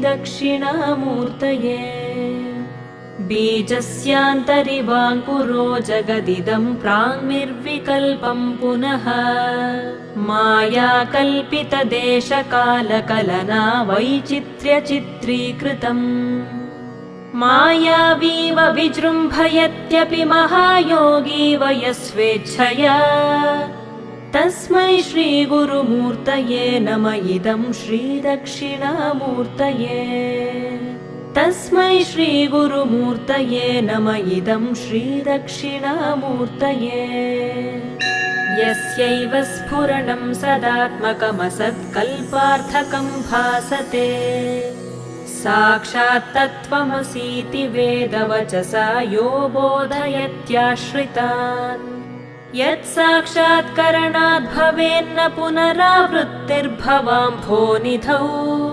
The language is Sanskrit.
श्रीदक्षिणामूर्तये। बीजस्यान्तरिवाङ्कुरो जगदिदं प्राङ्निर्विकल्पं पुनः मायाकल्पितदेशकालकलना वैचित्र्यचित्रीकृतम्। मायावीव विजृम्भयत्यपि महायोगी वयस्वेच्छया तस्मै श्रीगुरुमूर्तये नम इदं श्रीदक्षिणामूर्तये। तस्मै श्रीगुरुमूर्तये नम इदं श्रीदक्षिणामूर्तये। यस्यैव स्फुरणं सदात्मकमसत्कल्पार्थकं भासते साक्षात् तत्त्वमसीति वेदवचसा यो बोधयत्याश्रितान्। यत्साक्षात्करणाद् भवेन्न पुनरावृत्तिर्भवाम्भोनिधौ